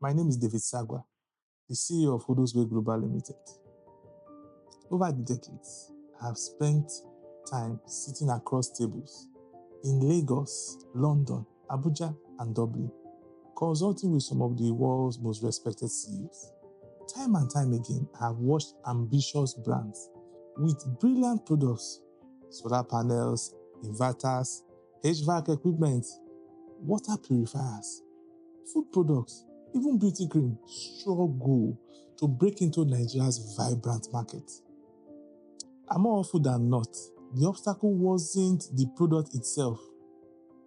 My name is David Sagwa, the CEO of Hodosway Global Limited. Over the decades, I have spent time sitting across tables in Lagos, London, Abuja, and Dublin, consulting with some of the world's most respected CEOs. Time and time again, I have watched ambitious brands with brilliant products, solar panels, inverters, HVAC equipment, water purifiers, food products, even beauty cream struggle to break into Nigeria's vibrant market. And more often than not, the obstacle wasn't the product itself,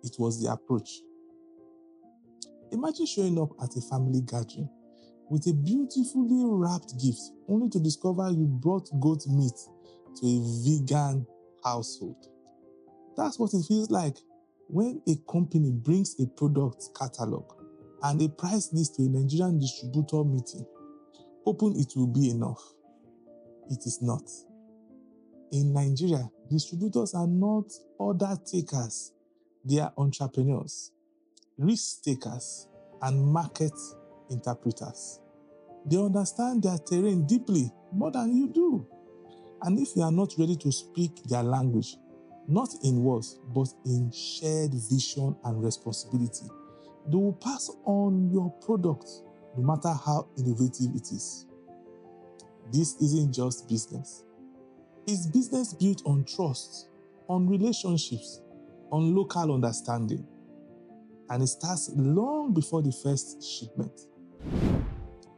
it was the approach. Imagine showing up at a family gathering with a beautifully wrapped gift only to discover you brought goat meat to a vegan household. That's what it feels like when a company brings a product catalog and a price list to a Nigerian distributor meeting, hoping it will be enough. It is not. In Nigeria, distributors are not order takers. They are entrepreneurs, risk takers, and market interpreters. They understand their terrain deeply, more than you do. And if you are not ready to speak their language, not in words, but in shared vision and responsibility, they will pass on your product, no matter how innovative it is. This isn't just business. It's business built on trust, on relationships, on local understanding. And it starts long before the first shipment.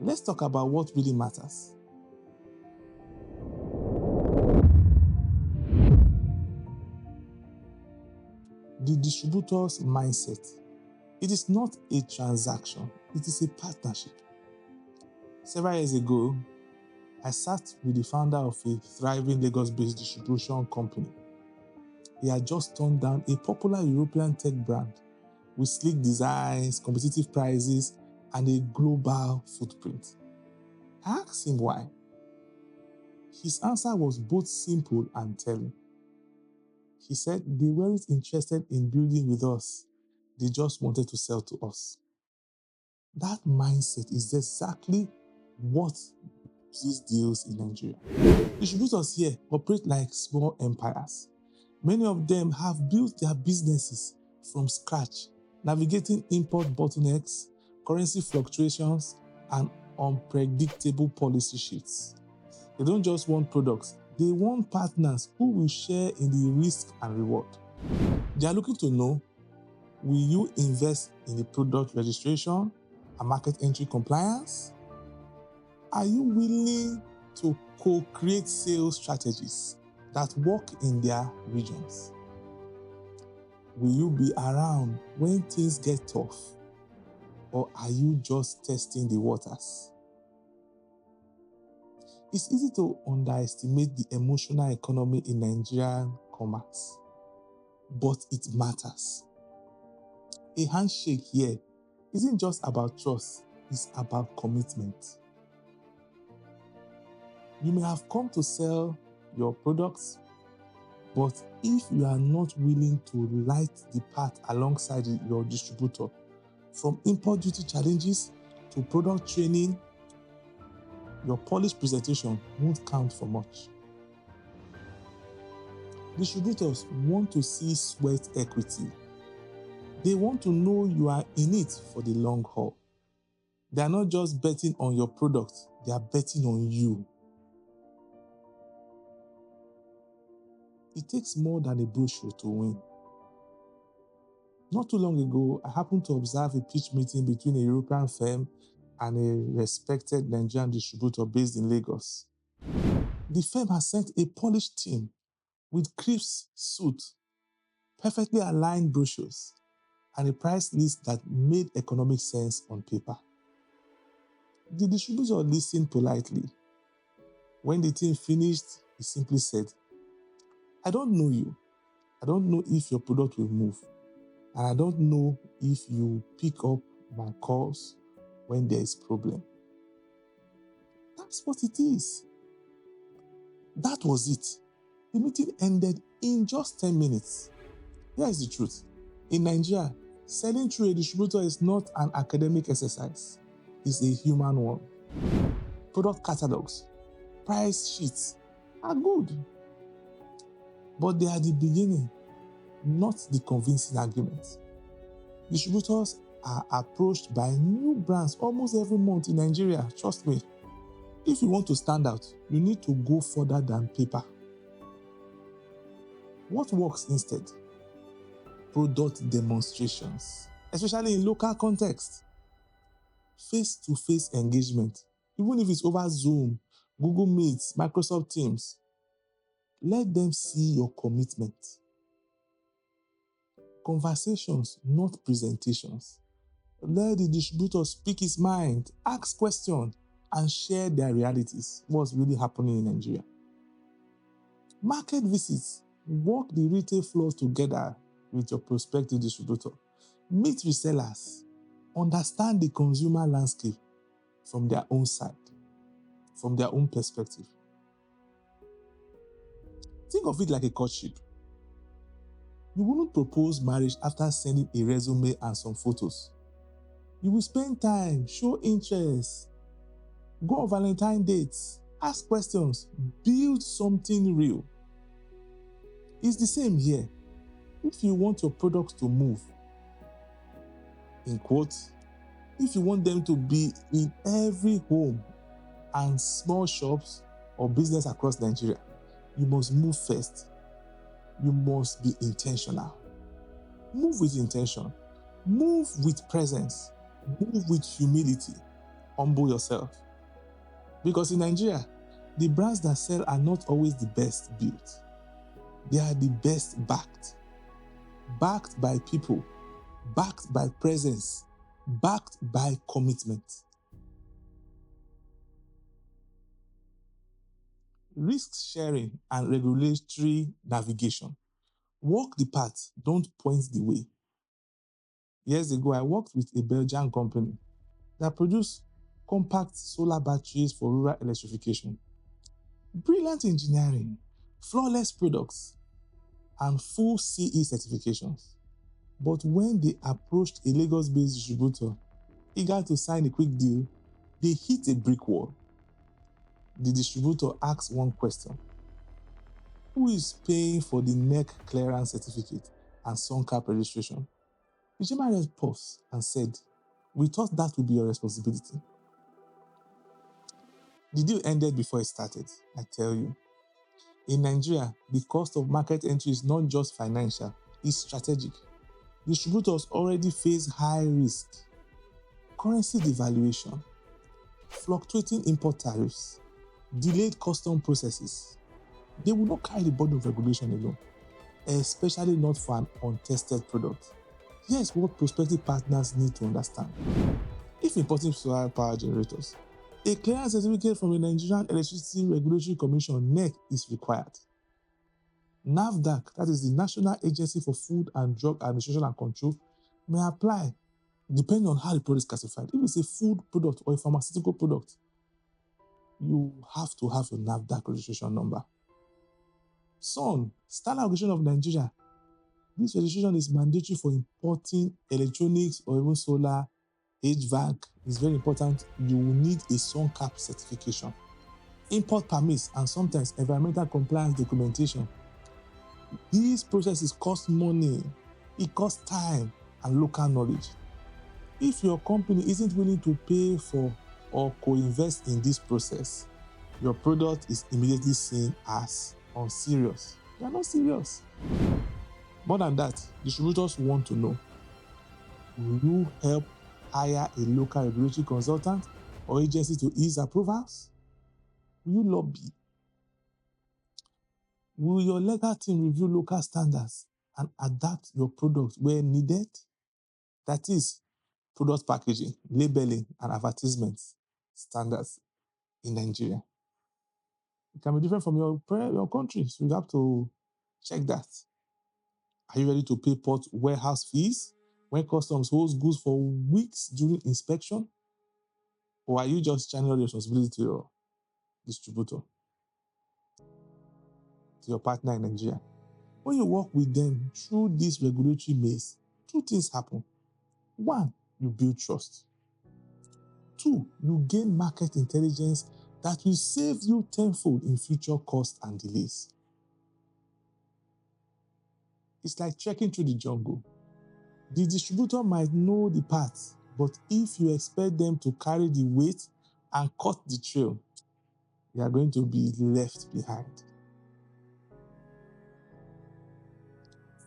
Let's talk about what really matters. The distributor's mindset. It is not a transaction, it is a partnership. Several years ago, I sat with the founder of a thriving Lagos-based distribution company. He had just turned down a popular European tech brand with sleek designs, competitive prices, and a global footprint. I asked him why. His answer was both simple and telling. He said they weren't interested in building with us, they just wanted to sell to us. That mindset is exactly what these deals in Nigeria. Distributors here operate like small empires. Many of them have built their businesses from scratch, navigating import bottlenecks, currency fluctuations, and unpredictable policy shifts. They don't just want products, they want partners who will share in the risk and reward. They are looking to know, will you invest in the product registration and market entry compliance? Are you willing to co-create sales strategies that work in their regions? Will you be around when things get tough? Or are you just testing the waters? It's easy to underestimate the emotional economy in Nigerian commerce, but it matters. A handshake here isn't just about trust, it's about commitment. You may have come to sell your products, but if you are not willing to light the path alongside your distributor, from import duty challenges to product training, your polished presentation won't count for much. Distributors want to see sweat equity. They want to know you are in it for the long haul. They are not just betting on your product, they are betting on you. It takes more than a brochure to win. Not too long ago, I happened to observe a pitch meeting between a European firm and a respected Nigerian distributor based in Lagos. The firm has sent a polished team with crisp suits, perfectly aligned brochures, and a price list that made economic sense on paper. The distributor listened politely. When the team finished, he simply said, I don't know you. I don't know if your product will move. And I don't know if you pick up my calls when there is problem. That's what it is. That was it. The meeting ended in just 10 minutes. Here is the truth. In Nigeria, selling through a distributor is not an academic exercise. is a human one. Product catalogs, price sheets are good, but they are the beginning, not the convincing argument. Distributors are approached by new brands almost every month in Nigeria, trust me. If you want to stand out, you need to go further than paper. What works instead? Product demonstrations, especially in local context. Face-to-face engagement, even if it's over Zoom, Google Meets, Microsoft Teams. Let them see your commitment. Conversations, not presentations. Let the distributor speak his mind, ask questions, and share their realities, what's really happening in Nigeria. Market visits, walk the retail floors together with your prospective distributor. Meet resellers, understand the consumer landscape from their own side, from their own perspective. Think of it like a courtship. You wouldn't propose marriage after sending a resume and some photos. You will spend time, show interest, go on Valentine dates, ask questions, build something real. It's the same here. If you want your products to move, in quotes, if you want them to be in every home and small shops or business across Nigeria, you must move first. You must be intentional. Move with intention. Move with presence. Move with humility. Humble yourself. Because in Nigeria, the brands that sell are not always the best built. They are the best backed. Backed by people. Backed by presence. Backed by commitment. Risk sharing and regulatory navigation. Walk the path, don't point the way. Years ago, I worked with a Belgian company that produced compact solar batteries for rural electrification. Brilliant engineering, flawless products, and full CE certifications. But when they approached a Lagos-based distributor eager to sign a quick deal, they hit a brick wall. The distributor asked one question: who is paying for the NERC clearance certificate and SONCAP registration? The chairman paused and said, we thought that would be your responsibility. The deal ended before it started, I tell you. In Nigeria, the cost of market entry is not just financial, it's strategic. Distributors already face high risk, currency devaluation, fluctuating import tariffs, delayed custom processes. They will not carry the burden of regulation alone, especially not for an untested product. Here's what prospective partners need to understand. If importing solar power generators, a clearance certificate from the Nigerian Electricity Regulatory Commission (NERC) is required. NAFDAC, that is the National Agency for Food and Drug Administration and Control, may apply depending on how the product is classified. If it's a food product or a pharmaceutical product, you have to have your NAFDAC registration number. SON, Standard Organization of Nigeria. This registration is mandatory for importing electronics or even solar, HVAC. It's very important. You will need a SONCAP certification. Import permits and sometimes environmental compliance documentation. These processes cost money, it costs time and local knowledge. If your company isn't willing to pay for or co-invest in this process, your product is immediately seen as unserious. You are not serious. More than that, distributors want to know, will you help hire a local regulatory consultant or agency to ease approvals? Will you lobby? Will your legal team review local standards and adapt your product where needed? That is, product packaging, labeling, and advertisement standards in Nigeria. It can be different from your country, so you have to check that. Are you ready to pay port warehouse fees when customs holds goods for weeks during inspection? Or are you just channeling the responsibility to your distributor, to your partner in Nigeria? When you work with them through this regulatory maze, two things happen. One, you build trust. 2, you gain market intelligence that will save you tenfold in future costs and delays. It's like trekking through the jungle. The distributor might know the path, but if you expect them to carry the weight and cut the trail, you are going to be left behind.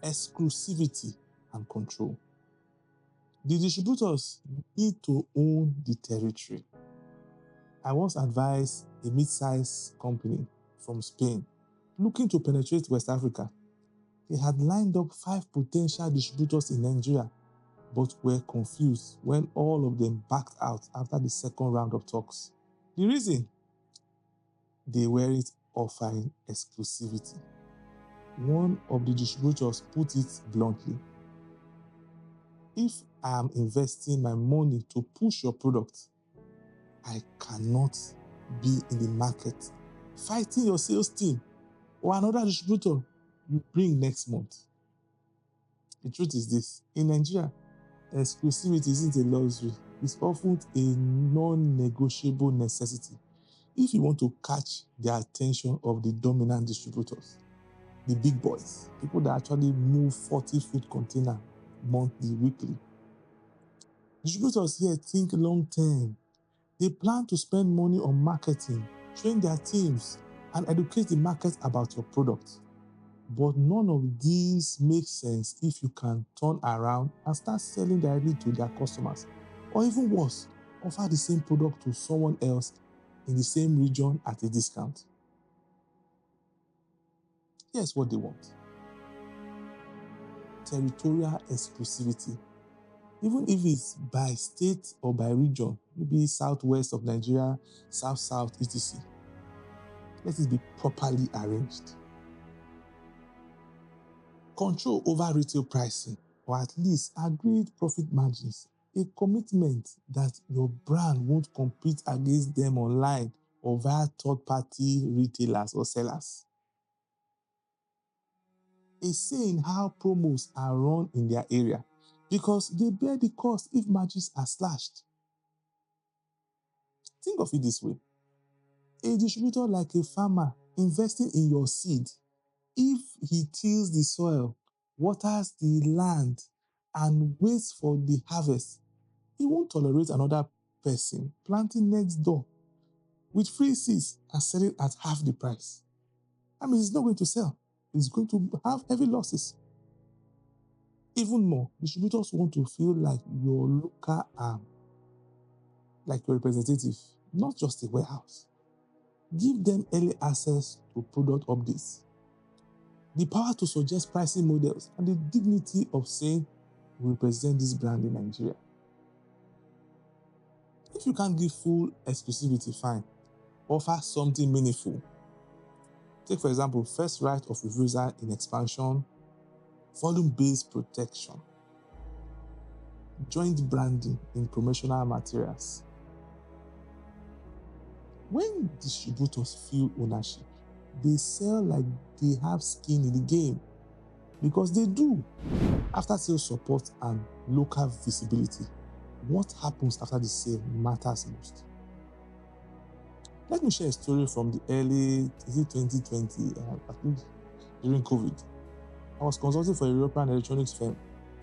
Exclusivity and control. The distributors need to own the territory. I once advised a mid-sized company from Spain looking to penetrate West Africa. They had lined up 5 potential distributors in Nigeria, but were confused when all of them backed out after the second round of talks. The reason? They weren't offering exclusivity. One of the distributors put it bluntly: if I am investing my money to push your product, I cannot be in the market fighting your sales team or another distributor you bring next month. The truth is this: in Nigeria, exclusivity isn't a luxury. It's often a non-negotiable necessity if you want to catch the attention of the dominant distributors, the big boys, people that actually move 40-foot container monthly, weekly. Distributors here think long-term. They plan to spend money on marketing, train their teams, and educate the market about your product. But none of these makes sense if you can turn around and start selling directly to their customers. Or even worse, offer the same product to someone else in the same region at a discount. Here's what they want: territorial exclusivity. Even if it's by state or by region, maybe southwest of Nigeria, south, etc. Let it be properly arranged. Control over retail pricing, or at least agreed profit margins. A commitment that your brand won't compete against them online or via third-party retailers or sellers. A say in how promos are run in their area, because they bear the cost if margins are slashed. Think of it this way: a distributor like a farmer investing in your seed, if he tills the soil, waters the land, and waits for the harvest, he won't tolerate another person planting next door with free seeds and selling at half the price. I mean, it's not going to sell. It's going to have heavy losses. Even more, distributors want to feel like your local arm, like your representative, not just a warehouse. Give them early access to product updates, the power to suggest pricing models, and the dignity of saying, we represent this brand in Nigeria. If you can't give full exclusivity, fine. Offer something meaningful. Take, for example, first right of refusal in expansion, volume-based protection, joint branding in promotional materials. When distributors feel ownership, they sell like they have skin in the game, because they do. After sales support and local visibility, what happens after the sale matters most. Let me share a story from the early 2020, I think during COVID. I was consulting for a European electronics firm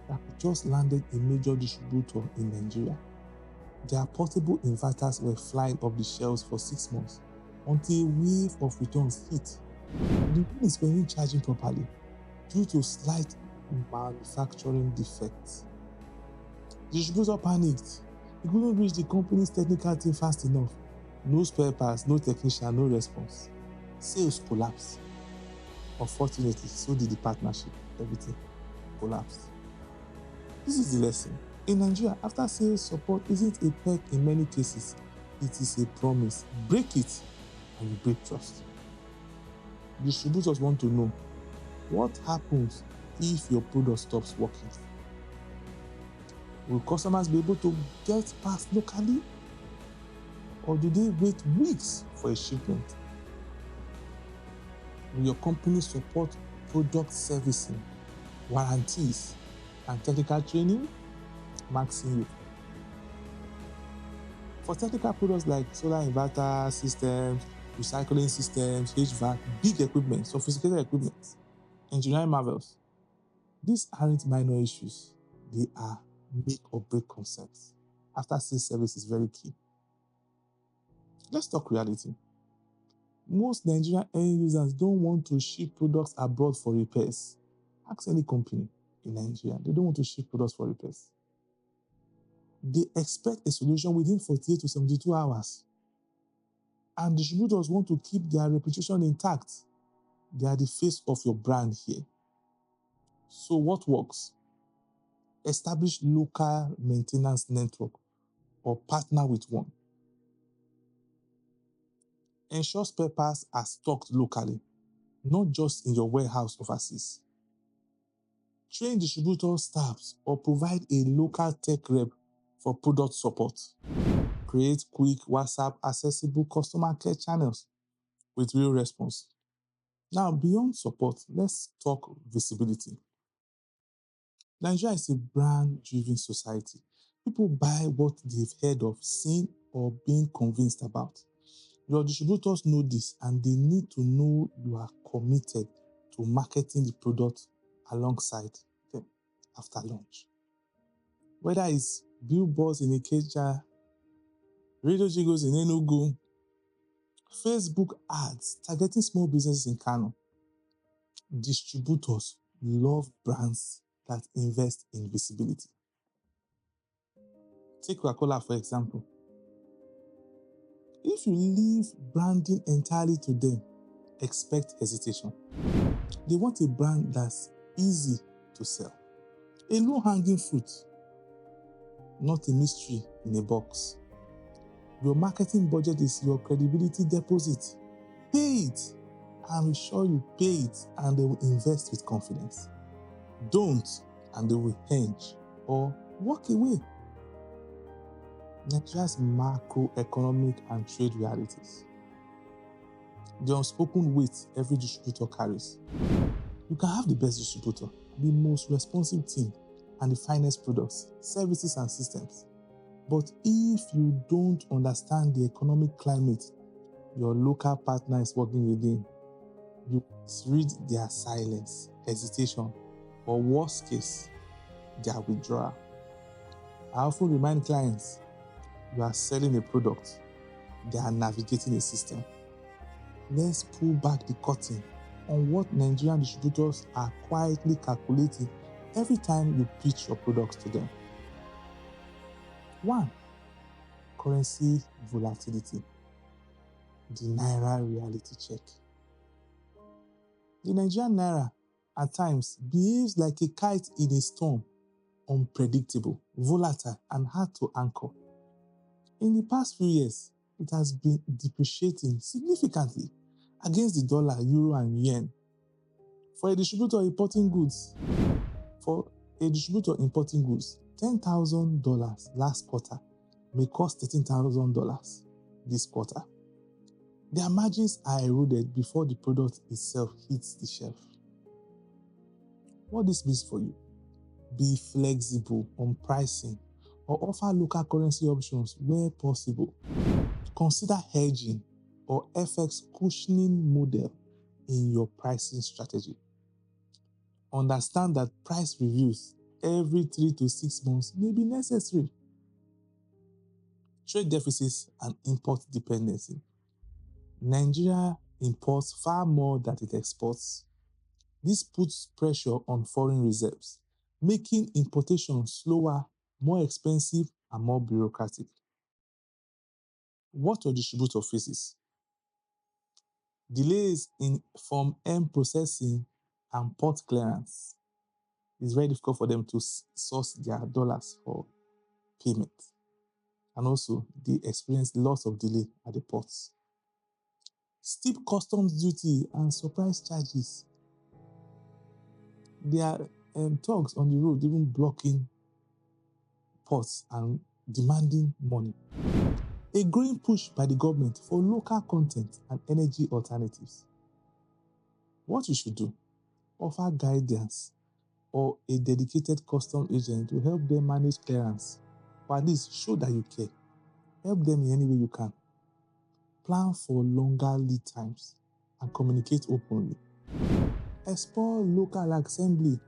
that just landed a major distributor in Nigeria. Their portable inverters were flying off the shelves for 6 months until a wave of returns hit. The units weren't charging properly due to slight manufacturing defects. The distributor panicked. He couldn't reach the company's technical team fast enough. No spare parts, no technician, no response. Sales collapsed. Unfortunately, so did the partnership. Everything collapsed. This is the lesson. In Nigeria, after sales support isn't a perk in many cases. It is a promise. Break it and you break trust. Distributors want to know, what happens if your product stops working? Will customers be able to get parts locally? Or do they wait weeks for a shipment? Will your company support product servicing, warranties, and technical training? Maxing you. For technical products like solar inverter systems, recycling systems, HVAC, big equipment, sophisticated equipment, engineering marvels, these aren't minor issues. They are make or break concepts. After sales service is very key. Let's talk reality. Most Nigerian end users don't want to ship products abroad for repairs. Ask any company in Nigeria, they don't want to ship products for repairs. They expect a solution within 48 to 72 hours. And distributors want to keep their reputation intact. They are the face of your brand here. So what works? Establish local maintenance network or partner with one. Ensure spare parts are stocked locally, not just in your warehouse overseas. Train distributor staffs or provide a local tech rep for product support. Create quick WhatsApp accessible customer care channels with real response. Now, beyond support, let's talk visibility. Nigeria is a brand-driven society. People buy what they've heard of, seen, or been convinced about. Your distributors know this, and they need to know you are committed to marketing the product alongside them after launch. Whether it's billboards in Ikeja, radio jingles in Enugu, Facebook ads targeting small businesses in Kano, distributors love brands that invest in visibility. Take Coca-Cola, for example. If you leave branding entirely to them, expect hesitation. They want a brand that's easy to sell. A low-hanging fruit, not a mystery in a box. Your marketing budget is your credibility deposit. Pay it. I'm sure you pay it and they will invest with confidence. Don't, and they will hinge or walk away. Nigeria's macroeconomic and trade realities. The unspoken weight every distributor carries. You can have the best distributor, the most responsive team, and the finest products, services, and systems. But if you don't understand the economic climate your local partner is working within, you read their silence, hesitation, or worst case, their withdrawal. I often remind clients, you are selling a product, they are navigating a system. Let's pull back the curtain on what Nigerian distributors are quietly calculating every time you pitch your products to them. 1. Currency volatility. The Naira reality check. The Nigerian Naira at times behaves like a kite in a storm, unpredictable, volatile, and hard to anchor. In the past few years, it has been depreciating significantly against the dollar, euro, and yen. For a distributor importing goods, $10,000 last quarter may cost $13,000 this quarter. Their margins are eroded before the product itself hits the shelf. What this means for you? Be flexible on pricing or offer local currency options where possible. Consider hedging or FX cushioning model in your pricing strategy. Understand that price reviews every 3 to 6 months may be necessary. Trade deficits and import dependency. Nigeria imports far more than it exports. This puts pressure on foreign reserves, making importation slower, more expensive, and more bureaucratic. What your distributor faces? Delays in from end processing and port clearance. It's very difficult for them to source their dollars for payment. And also, they experience lots of delay at the ports. Steep customs duty and surprise charges. There are thugs on the road even blocking ports and demanding money. A growing push by the government for local content and energy alternatives. What you should do? Offer guidance or a dedicated custom agent to help them manage clearance, or at least show that you care. Help them in any way you can. Plan for longer lead times and communicate openly. Explore local assembly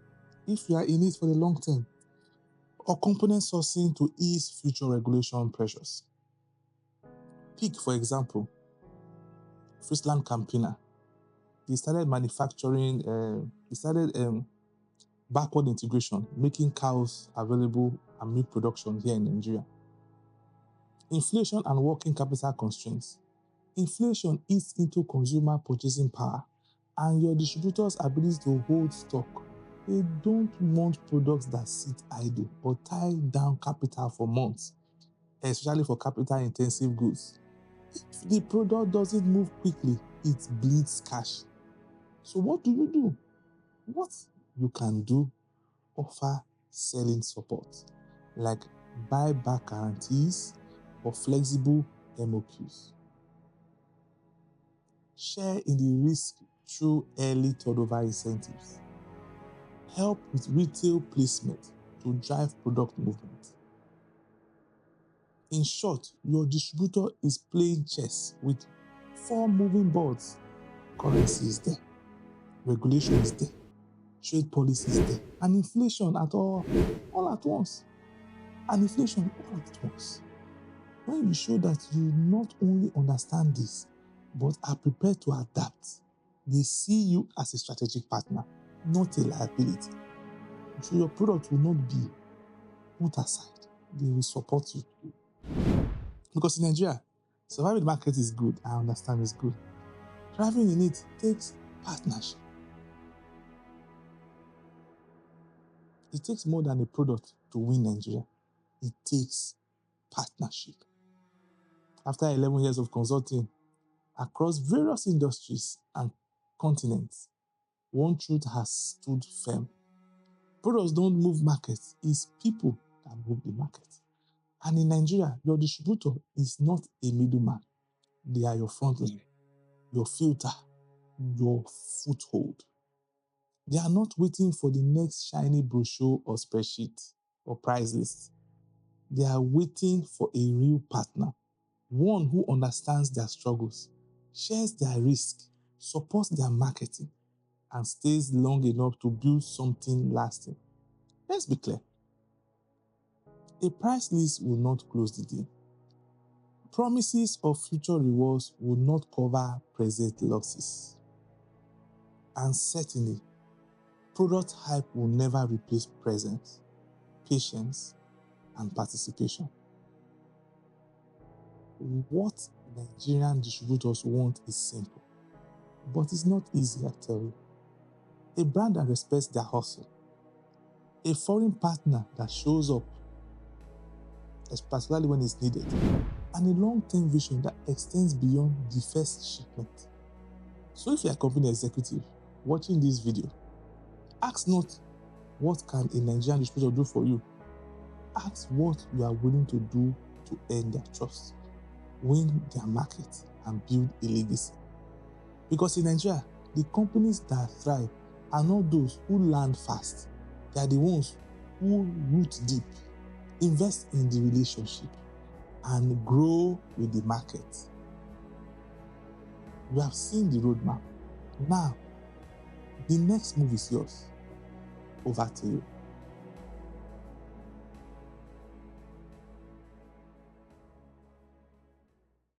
if you are in it for the long term, or component sourcing to ease future regulation pressures. Pick, for example, Friesland Campina. They started manufacturing, backward integration, making cows available and milk production here in Nigeria. Inflation and working capital constraints. Inflation eats into consumer purchasing power and your distributors' ability to hold stock. They don't want products that sit idle or tie down capital for months, especially for capital-intensive goods. If the product doesn't move quickly, it bleeds cash. So what do? What you can do, offer selling support, like buyback guarantees or flexible MOQs. Share in the risk through early turnover incentives. Help with retail placement to drive product movement. In short, your distributor is playing chess with 4 moving boards. Currency is there, regulation is there, trade policy is there, and inflation all at once. And inflation all at once. When you show that you not only understand this, but are prepared to adapt, they see you as a strategic partner, not a liability. So your product will not be put aside. They will support you. Because in Nigeria, surviving the market is good. I understand it's good. Thriving in it takes partnership. It takes more than a product to win Nigeria. It takes partnership. After 11 years of consulting across various industries and continents, one truth has stood firm. Products don't move markets, it's people that move the market. And in Nigeria, your distributor is not a middleman. They are your front line, your filter, your foothold. They are not waiting for the next shiny brochure or spreadsheet or price list. They are waiting for a real partner, one who understands their struggles, shares their risk, supports their marketing, and stays long enough to build something lasting. Let's be clear. A price list will not close the deal. Promises of future rewards will not cover present losses. And certainly, product hype will never replace presence, patience, and participation. What Nigerian distributors want is simple, but it's not easy, I tell you. A brand that respects their hustle, a foreign partner that shows up, particularly when it's needed, and a long-term vision that extends beyond the first shipment. So if you're a company executive watching this video, ask not what can a Nigerian distributor do for you. Ask what you are willing to do to earn their trust, win their market, and build a legacy. Because in Nigeria, the companies that thrive are not those who land fast. They are the ones who root deep, invest in the relationship, and grow with the market. You have seen the roadmap. Now, the next move is yours. Over to you.